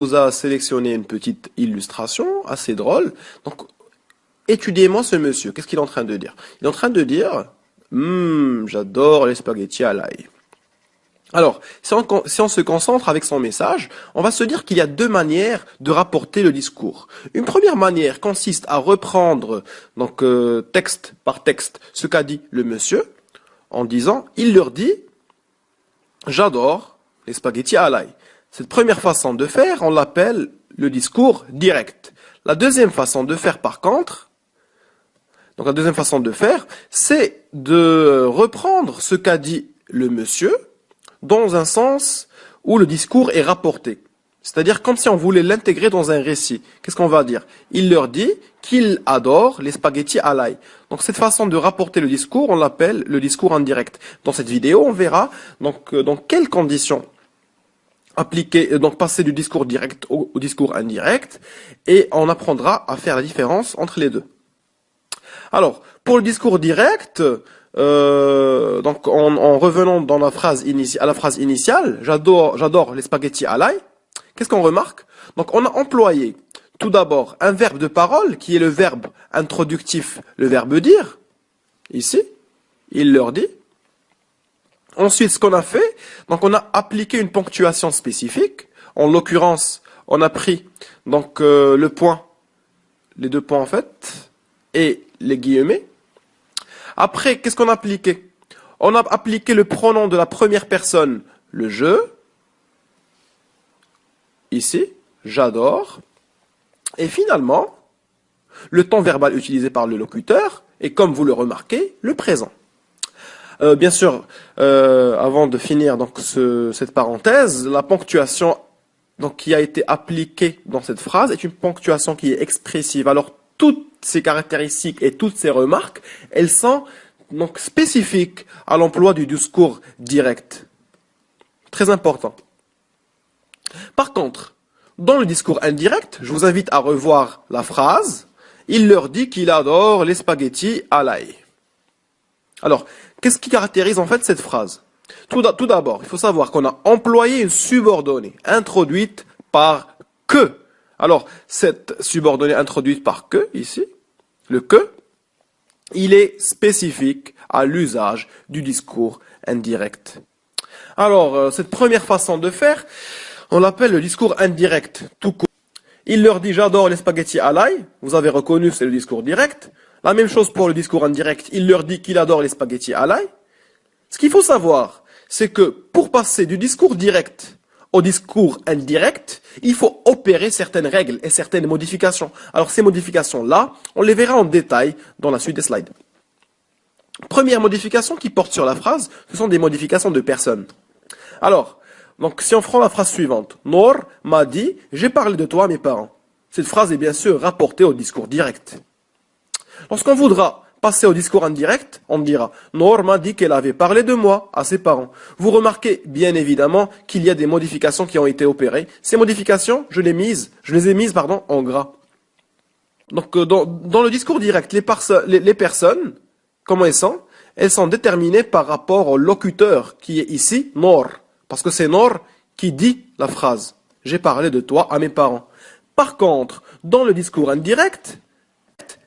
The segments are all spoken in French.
vous a sélectionné une petite illustration assez drôle. Donc, étudiez-moi ce monsieur. Qu'est-ce qu'il est en train de dire? Il est en train de dire, j'adore les spaghettis à l'ail. Alors, si on se concentre avec son message, on va se dire qu'il y a deux manières de rapporter le discours. Une première manière consiste à reprendre, donc texte par texte, ce qu'a dit le monsieur, en disant, il leur dit, j'adore les spaghettis à l'ail. Cette première façon de faire, on l'appelle le discours direct. La deuxième façon de faire, par contre, donc la deuxième façon de faire, c'est de reprendre ce qu'a dit le monsieur, dans un sens où le discours est rapporté. C'est-à-dire comme si on voulait l'intégrer dans un récit. Qu'est-ce qu'on va dire? Il leur dit qu'il adore les spaghettis à l'ail. Donc cette façon de rapporter le discours, on l'appelle le discours indirect. Dans cette vidéo, on verra donc dans quelles conditions appliquer, donc passer du discours direct au discours indirect, et on apprendra à faire la différence entre les deux. Alors, pour le discours direct, donc en revenant dans la phrase à la phrase initiale, j'adore les spaghettis à l'ail. Qu'est-ce qu'on remarque? Donc on a employé tout d'abord un verbe de parole qui est le verbe introductif, le verbe dire. Ici, il leur dit. Ensuite, ce qu'on a fait, donc on a appliqué une ponctuation spécifique. En l'occurrence, on a pris donc le point, les deux points en fait, et les guillemets. Après, qu'est-ce qu'on a appliqué? On a appliqué le pronom de la première personne, le je. Ici, j'adore. Et finalement, le temps verbal utilisé par le locuteur est, comme vous le remarquez, le présent. Bien sûr, avant de finir donc cette parenthèse, la ponctuation donc qui a été appliquée dans cette phrase est une ponctuation qui est expressive. Alors toutes ces caractéristiques et toutes ces remarques, elles sont donc spécifiques à l'emploi du discours direct. Très important. Par contre, dans le discours indirect, je vous invite à revoir la phrase. Il leur dit qu'il adore les spaghettis à l'ail. Alors, qu'est-ce qui caractérise en fait cette phrase? Tout d'abord, il faut savoir qu'on a employé une subordonnée introduite par que. Alors, cette subordonnée introduite par que, ici, le que, il est spécifique à l'usage du discours indirect. Alors, cette première façon de faire, on l'appelle le discours indirect, tout court. Il leur dit j'adore les spaghettis à l'ail. Vous avez reconnu, c'est le discours direct. La même chose pour le discours indirect. Il leur dit qu'il adore les spaghettis à l'ail. Ce qu'il faut savoir, c'est que pour passer du discours direct au discours indirect, il faut opérer certaines règles et certaines modifications. Alors ces modifications-là, on les verra en détail dans la suite des slides. Première modification qui porte sur la phrase, ce sont des modifications de personnes. Alors, donc si on prend la phrase suivante, Noor m'a dit, j'ai parlé de toi à mes parents. Cette phrase est bien sûr rapportée au discours direct. Lorsqu'on voudra passer au discours indirect, on dira Noor m'a dit qu'elle avait parlé de moi à ses parents. Vous remarquez bien évidemment qu'il y a des modifications qui ont été opérées. Ces modifications, je les ai mises en gras. Donc dans le discours direct, les personnes, comment elles sont? Elles sont déterminées par rapport au locuteur qui est ici Noor. Parce que c'est Noor qui dit la phrase. J'ai parlé de toi à mes parents. Par contre, dans le discours indirect,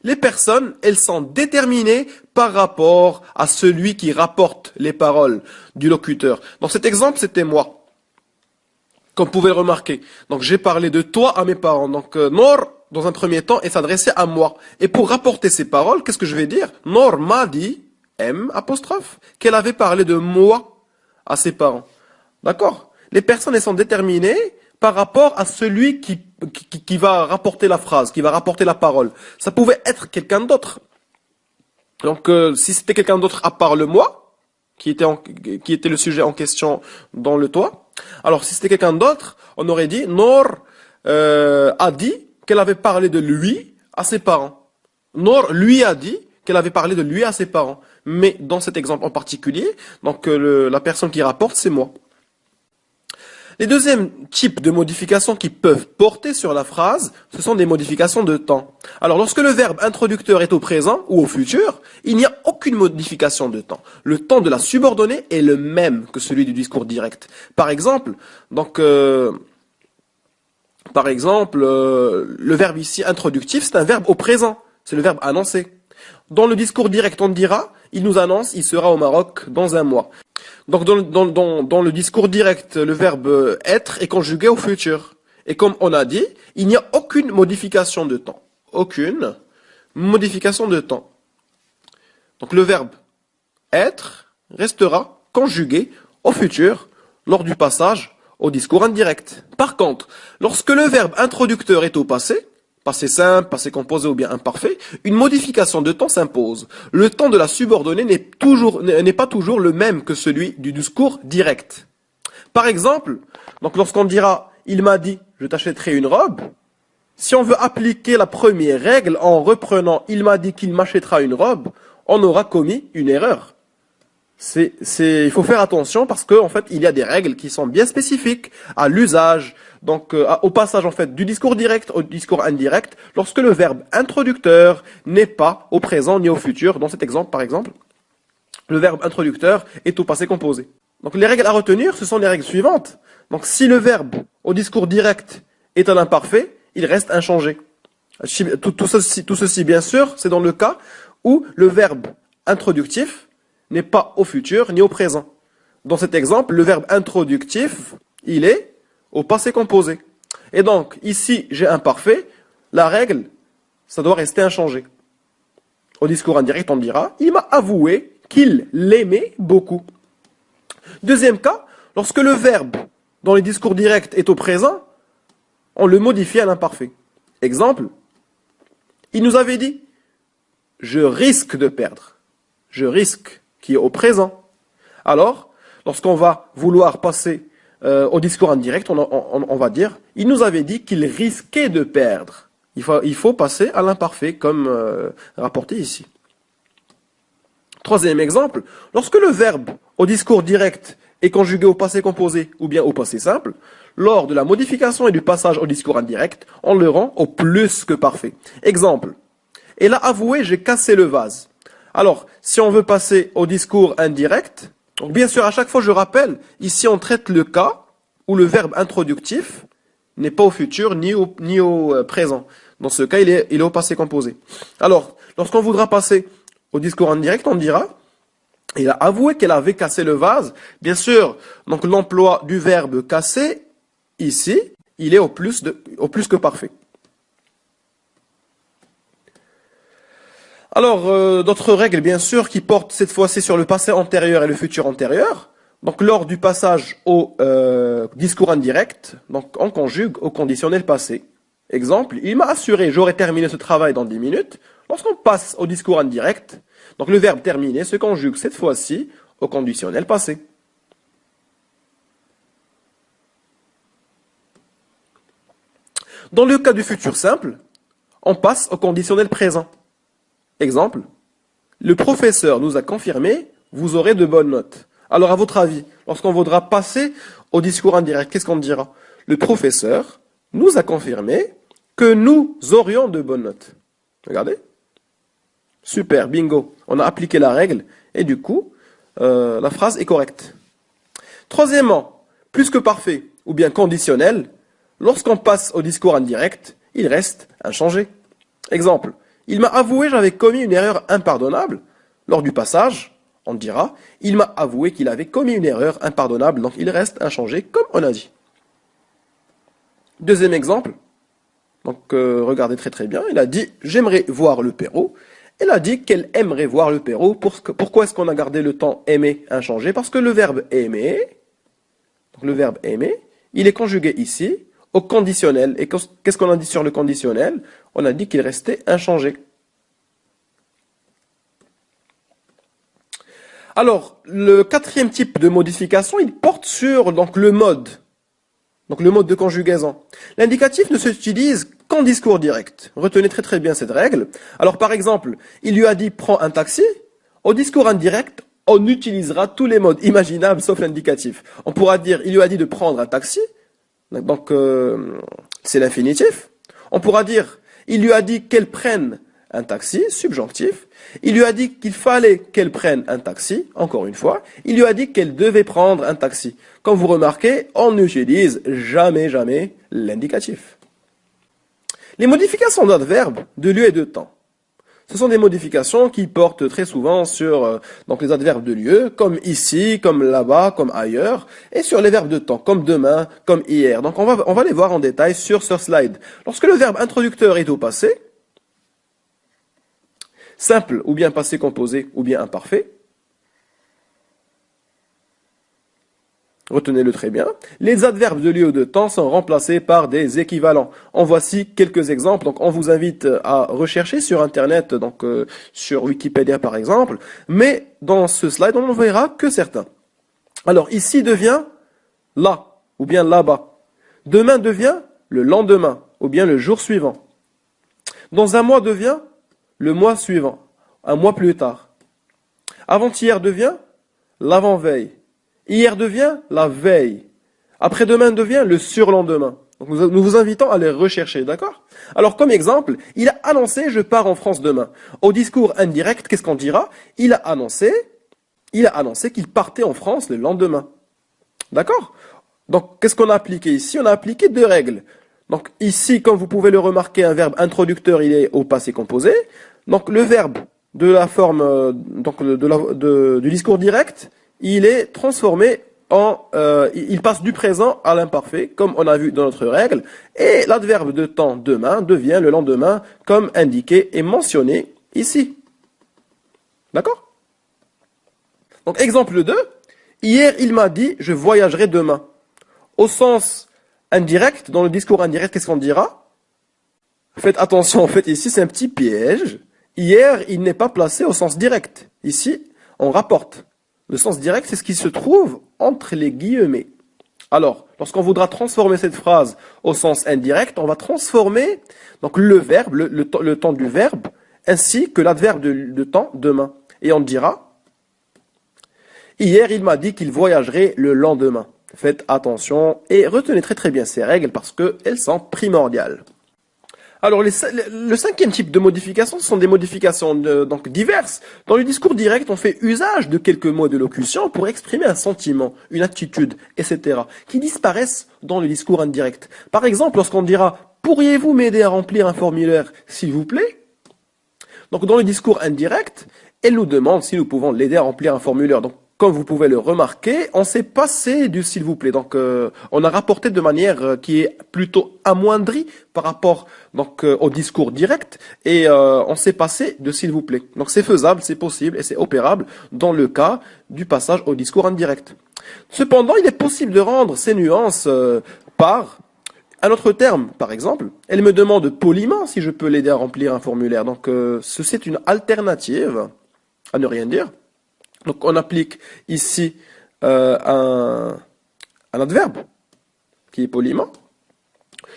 les personnes, elles sont déterminées par rapport à celui qui rapporte les paroles du locuteur. Dans cet exemple, c'était moi. Comme vous pouvez le remarquer. Donc, j'ai parlé de toi à mes parents. Donc, Noor, dans un premier temps, est s'adressé à moi. Et pour rapporter ces paroles, qu'est-ce que je vais dire? Noor m'a dit, qu'elle avait parlé de moi à ses parents. D'accord? Les personnes, elles sont déterminées par rapport à celui qui va rapporter la phrase, qui va rapporter la parole. Ça pouvait être quelqu'un d'autre. Donc, si c'était quelqu'un d'autre à part le moi, qui était le sujet en question dans le toit, alors si c'était quelqu'un d'autre, on aurait dit Noor a dit qu'elle avait parlé de lui à ses parents. Noor lui a dit qu'elle avait parlé de lui à ses parents. Mais dans cet exemple en particulier, donc la personne qui rapporte, c'est moi. Les deuxièmes types de modifications qui peuvent porter sur la phrase, ce sont des modifications de temps. Alors, lorsque le verbe introducteur est au présent ou au futur, il n'y a aucune modification de temps. Le temps de la subordonnée est le même que celui du discours direct. Par exemple, donc, Par exemple, le verbe ici introductif, c'est un verbe au présent. C'est le verbe annoncer. Dans le discours direct, on dira, il nous annonce, il sera au Maroc dans un mois. Donc dans le discours direct, le verbe être est conjugué au futur. Et comme on a dit, il n'y a aucune modification de temps. Aucune modification de temps. Donc le verbe être restera conjugué au futur lors du passage au discours indirect. Par contre, lorsque le verbe introducteur est au passé, passé simple, passé composé ou bien imparfait, une modification de temps s'impose. Le temps de la subordonnée n'est pas toujours le même que celui du discours direct. Par exemple, donc lorsqu'on dira « il m'a dit, je t'achèterai une robe », si on veut appliquer la première règle en reprenant « il m'a dit qu'il m'achètera une robe », on aura commis une erreur. Il faut faire attention parce qu'en fait, il y a des règles qui sont bien spécifiques à l'usage, donc au passage en fait du discours direct au discours indirect, lorsque le verbe introducteur n'est pas au présent ni au futur. Dans cet exemple, par exemple, le verbe introducteur est au passé composé. Donc les règles à retenir, ce sont les règles suivantes. Donc si le verbe au discours direct est un imparfait, il reste inchangé. Tout ceci, bien sûr, c'est dans le cas où le verbe introductif n'est pas au futur ni au présent. Dans cet exemple, le verbe introductif, il est au passé composé. Et donc, ici, j'ai un parfait. La règle, ça doit rester inchangé. Au discours indirect, on dira, il m'a avoué qu'il l'aimait beaucoup. Deuxième cas, lorsque le verbe dans les discours directs est au présent, on le modifie à l'imparfait. Exemple, il nous avait dit, je risque de perdre. Je risque, qui est au présent. Alors, lorsqu'on va vouloir passer au discours indirect, on va dire, il nous avait dit qu'il risquait de perdre. Il faut passer à l'imparfait, comme rapporté ici. Troisième exemple, lorsque le verbe au discours direct est conjugué au passé composé ou bien au passé simple, lors de la modification et du passage au discours indirect, on le rend au plus que parfait. Exemple, elle a avoué, j'ai cassé le vase. Alors, si on veut passer au discours indirect, donc bien sûr, à chaque fois, je rappelle, ici, on traite le cas où le verbe introductif n'est pas au futur ni au présent. Dans ce cas, il est au passé composé. Alors, lorsqu'on voudra passer au discours indirect, on dira, il a avoué qu'elle avait cassé le vase. Bien sûr, donc l'emploi du verbe casser, ici, il est au plus que parfait. Alors, d'autres règles, bien sûr, qui portent cette fois-ci sur le passé antérieur et le futur antérieur. Donc, lors du passage au discours indirect, donc on conjugue au conditionnel passé. Exemple, il m'a assuré, j'aurai terminé ce travail dans 10 minutes. Lorsqu'on passe au discours indirect, donc le verbe terminer se conjugue cette fois-ci au conditionnel passé. Dans le cas du futur simple, on passe au conditionnel présent. Exemple, le professeur nous a confirmé, vous aurez de bonnes notes. Alors, à votre avis, lorsqu'on voudra passer au discours indirect, qu'est-ce qu'on dira? Le professeur nous a confirmé que nous aurions de bonnes notes. Regardez. Super, bingo. On a appliqué la règle et du coup, la phrase est correcte. Troisièmement, plus que parfait ou bien conditionnel, lorsqu'on passe au discours indirect, il reste inchangé. Exemple, il m'a avoué j'avais commis une erreur impardonnable. Lors du passage, on dira, il m'a avoué qu'il avait commis une erreur impardonnable, donc il reste inchangé comme on a dit. Deuxième exemple, donc regardez très bien, il a dit, j'aimerais voir le Pérou. Elle a dit qu'elle aimerait voir le Pérou. Pourquoi est-ce qu'on a gardé le temps aimer inchangé? Parce que le verbe aimer, donc le verbe aimer, il est conjugué ici au conditionnel. Et qu'est-ce qu'on a dit sur le conditionnel? On a dit qu'il restait inchangé. Alors, le quatrième type de modification, il porte sur donc, le mode. Donc le mode de conjugaison. L'indicatif ne s'utilise qu'en discours direct. Retenez très bien cette règle. Alors par exemple, il lui a dit prends un taxi. Au discours indirect, on utilisera tous les modes imaginables sauf l'indicatif. On pourra dire il lui a dit de prendre un taxi. Donc c'est l'infinitif. On pourra dire il lui a dit qu'elle prenne un taxi, subjonctif. Il lui a dit qu'il fallait qu'elle prenne un taxi, encore une fois. Il lui a dit qu'elle devait prendre un taxi. Comme vous remarquez, on n'utilise jamais l'indicatif. Les modifications d'adverbes de lieu et de temps. Ce sont des modifications qui portent très souvent sur donc les adverbes de lieu, comme ici, comme là-bas, comme ailleurs, et sur les verbes de temps, comme demain, comme hier. Donc on va les voir en détail sur ce slide. Lorsque le verbe introducteur est au passé, simple ou bien passé composé ou bien imparfait, retenez-le très bien. Les adverbes de lieu ou de temps sont remplacés par des équivalents. En voici quelques exemples. Donc, on vous invite à rechercher sur Internet, donc sur Wikipédia par exemple. Mais dans ce slide, on ne verra que certains. Alors, ici devient là ou bien là-bas. Demain devient le lendemain ou bien le jour suivant. Dans un mois devient le mois suivant, un mois plus tard. Avant-hier devient l'avant-veille. Hier devient la veille. Après-demain devient le surlendemain. Donc nous vous invitons à les rechercher, d'accord? Alors comme exemple, il a annoncé je pars en France demain. Au discours indirect, qu'est-ce qu'on dira? Il a annoncé qu'il partait en France le lendemain. D'accord? Donc qu'est-ce qu'on a appliqué ici? On a appliqué deux règles. Donc ici, comme vous pouvez le remarquer, un verbe introducteur, il est au passé composé. Donc le verbe de la forme du discours direct, il est transformé il passe du présent à l'imparfait, comme on a vu dans notre règle, et l'adverbe de temps demain devient le lendemain, comme indiqué et mentionné ici. D'accord? Donc exemple 2, hier il m'a dit je voyagerai demain. Au sens indirect, dans le discours indirect, qu'est-ce qu'on dira? Faites attention, en fait ici c'est un petit piège. Hier il n'est pas placé au sens direct. Ici on rapporte. Le sens direct, c'est ce qui se trouve entre les guillemets. Alors, lorsqu'on voudra transformer cette phrase au sens indirect, on va transformer donc le verbe, le temps du verbe, ainsi que l'adverbe de temps demain. Et on dira, hier il m'a dit qu'il voyagerait le lendemain. Faites attention et retenez très très bien ces règles parce qu'elles sont primordiales. Alors, le cinquième type de modification, ce sont des modifications donc diverses. Dans le discours direct, on fait usage de quelques mots de locution pour exprimer un sentiment, une attitude, etc., qui disparaissent dans le discours indirect. Par exemple, lorsqu'on dira « Pourriez-vous m'aider à remplir un formulaire, s'il vous plaît ?» Donc, dans le discours indirect, elle nous demande si nous pouvons l'aider à remplir un formulaire. Donc, comme vous pouvez le remarquer, on s'est passé du s'il vous plaît. Donc, on a rapporté de manière qui est plutôt amoindrie par rapport au discours direct et on s'est passé de s'il vous plaît. Donc, c'est faisable, c'est possible et c'est opérable dans le cas du passage au discours indirect. Cependant, il est possible de rendre ces nuances par un autre terme. Par exemple, elle me demande poliment si je peux l'aider à remplir un formulaire. Donc, ceci est une alternative à ne rien dire. Donc, on applique ici un adverbe qui est poliment,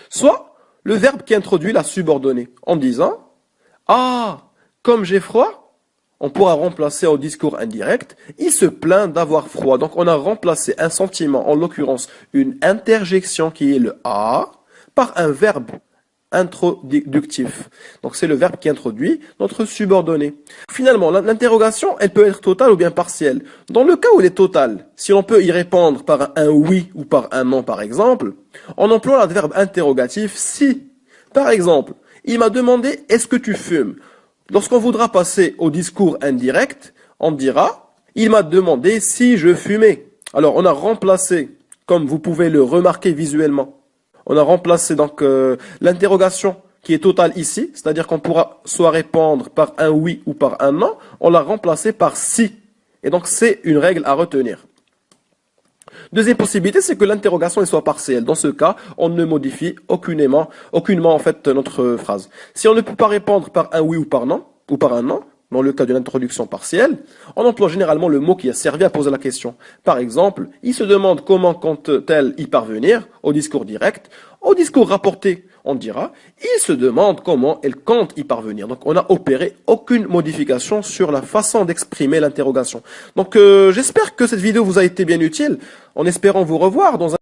soit le verbe qui introduit la subordonnée en disant « Ah, comme j'ai froid », on pourra remplacer au discours indirect « Il se plaint d'avoir froid ». Donc, on a remplacé un sentiment, en l'occurrence une interjection qui est le « a », par un verbe introductif. Donc c'est le verbe qui introduit notre subordonné. Finalement, l'interrogation, elle peut être totale ou bien partielle. Dans le cas où elle est totale, si l'on peut y répondre par un oui ou par un non par exemple, on emploie l'adverbe interrogatif si. Par exemple, il m'a demandé est-ce que tu fumes? Lorsqu'on voudra passer au discours indirect, on dira il m'a demandé si je fumais. Alors on a remplacé, comme vous pouvez le remarquer visuellement, on a remplacé donc l'interrogation qui est totale ici, c'est-à-dire qu'on pourra soit répondre par un oui ou par un non, on l'a remplacé par si. Et donc c'est une règle à retenir. Deuxième possibilité, c'est que l'interrogation soit partielle. Dans ce cas, on ne modifie aucunement en fait notre phrase. Si on ne peut pas répondre par un oui ou par non, ou par un non, dans le cas d'une introduction partielle, on emploie généralement le mot qui a servi à poser la question. Par exemple, il se demande comment compte-t-elle y parvenir au discours direct. Au discours rapporté, on dira, il se demande comment elle compte y parvenir. Donc, on n'a opéré aucune modification sur la façon d'exprimer l'interrogation. Donc, j'espère que cette vidéo vous a été bien utile, en espérant vous revoir dans un